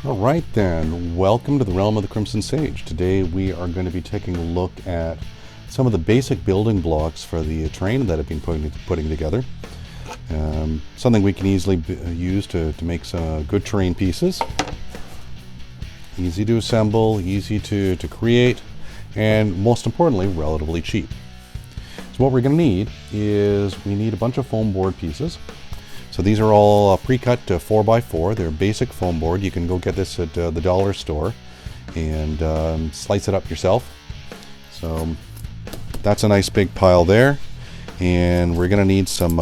All right then, welcome to the Realm of the Crimson Sage. Today we are going to be taking a look at some of the basic building blocks for the terrain that I've been putting together. Something we can easily use to make some good terrain pieces. Easy to assemble, easy to create, and most importantly, relatively cheap. So what we're going to need is we need a bunch of foam board pieces. So these are all pre-cut to 4x4. They're basic foam board. You can go get this at the dollar store and slice it up yourself. So that's a nice big pile there. And we're going to need some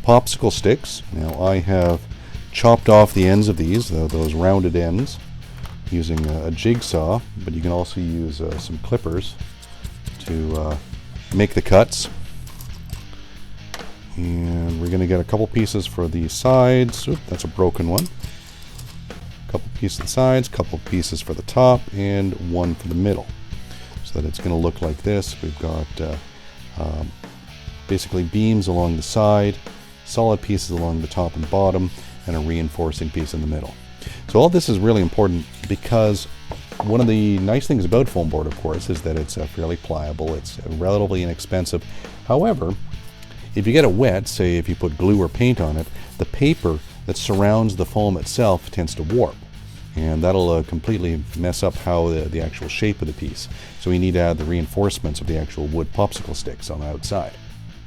popsicle sticks. Now I have chopped off the ends of these, those rounded ends, using a jigsaw, but you can also use some clippers to make the cuts. And we're going to get a couple pieces for the sides. Oop, that's a broken one. A couple pieces of the sides, couple pieces for the top, and one for the middle. So that it's going to look like this. We've got basically beams along the side, solid pieces along the top and bottom, and a reinforcing piece in the middle. So all this is really important because one of the nice things about foam board, of course, is that it's fairly pliable. It's relatively inexpensive. However, if you get it wet, say if you put glue or paint on it, the paper that surrounds the foam itself tends to warp. And that'll completely mess up how the actual shape of the piece. So we need to add the reinforcements of the actual wood popsicle sticks on the outside.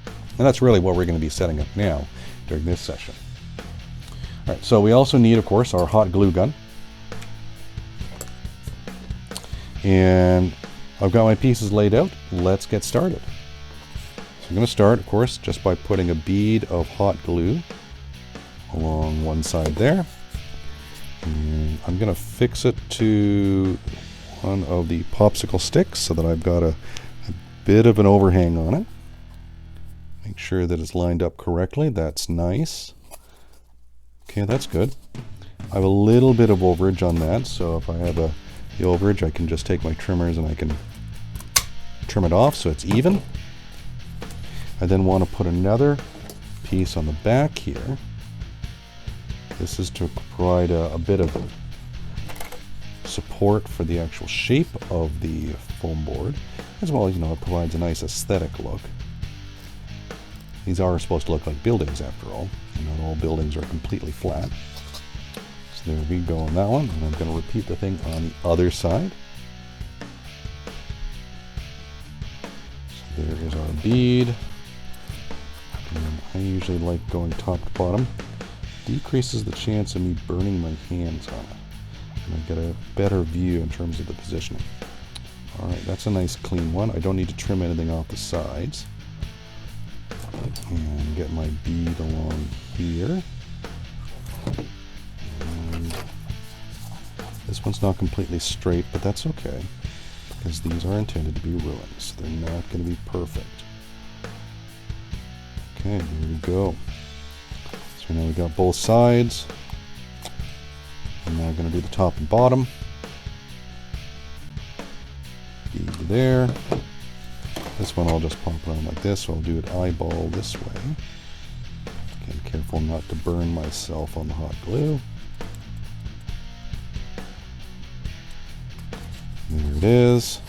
And that's really what we're going to be setting up now during this session. All right, so we also need, of course, our hot glue gun. And I've got my pieces laid out. Let's get started. I'm going to start, of course, just by putting a bead of hot glue along one side there. And I'm going to fix it to one of the popsicle sticks so that I've got a bit of an overhang on it. Make sure that it's lined up correctly. That's nice. Okay, that's good. I have a little bit of overage on that, so if I have the overage, I can just take my trimmers and I can trim it off so it's even. I then want to put another piece on the back here. This is to provide a bit of support for the actual shape of the foam board, as well as, it provides a nice aesthetic look. These are supposed to look like buildings after all, and not all buildings are completely flat. So there we go on that one, and I'm going to repeat the thing on the other side. So there is our bead. I usually like going top to bottom. Decreases the chance of me burning my hands on it. And I get a better view in terms of the positioning. Alright, that's a nice clean one. I don't need to trim anything off the sides. And get my bead along here. And this one's not completely straight, but that's okay, because these are intended to be ruins. They're not going to be perfect. Okay, here we go. So now we've got both sides. I'm now going to do the top and bottom. Bead there. This one I'll just pop it on like this, so I'll do it eyeball this way. Again, careful not to burn myself on the hot glue. There it is.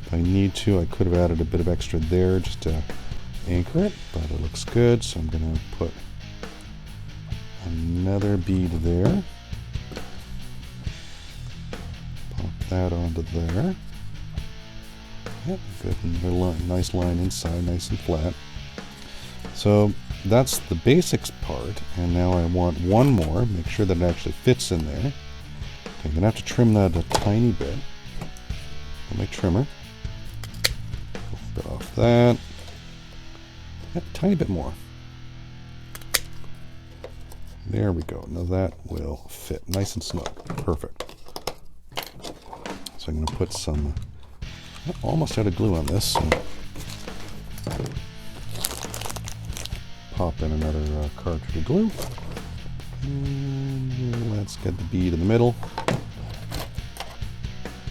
If I need to, I could have added a bit of extra there just to anchor it, but it looks good, so I'm going to put another bead there. Pop that onto there. Yep, good. Another nice line inside, nice and flat. So that's the basics part, and now I want one more. Make sure that it actually fits in there. Okay, I'm going to have to trim that a tiny bit. Get my trimmer. A little bit off that. A tiny bit more. There we go. Now that will fit nice and snug. Perfect. So I'm going to put some almost out of glue on this. So pop in another cartridge of glue. And let's get the bead in the middle.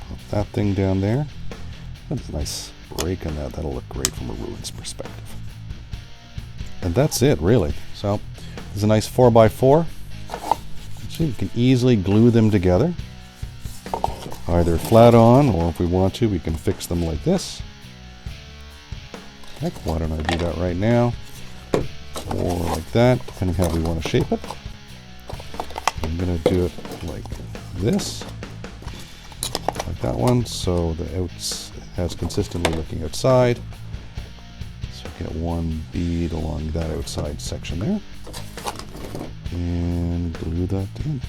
Pop that thing down there. That's a nice break on that. That'll look great from a ruins perspective. And that's it, really. So there's a nice 4x4. See, we can easily glue them together, either flat on, or if we want to, we can fix them like this. Heck, why don't I do that right now? Or like that, depending how we want to shape it. I'm going to do it like this, like that one, so the outs has consistently looking outside. So get one bead along that outside section there, and glue that in,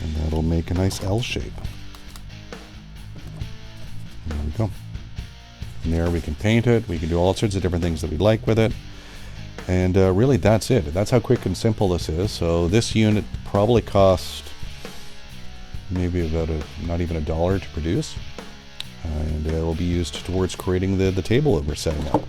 and that'll make a nice L shape. There we go. And there we can paint it. We can do all sorts of different things that we like with it. And really, that's it. That's how quick and simple this is. So this unit probably cost maybe about not even $1 to produce. And it will be used towards creating the table that we're setting up.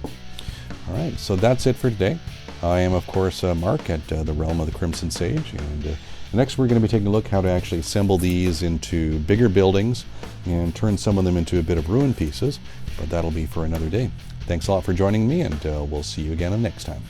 All right, so that's it for today. I am, of course, Mark at the Realm of the Crimson Sage. And next we're going to be taking a look how to actually assemble these into bigger buildings and turn some of them into a bit of ruined pieces. But that'll be for another day. Thanks a lot for joining me, and we'll see you again next time.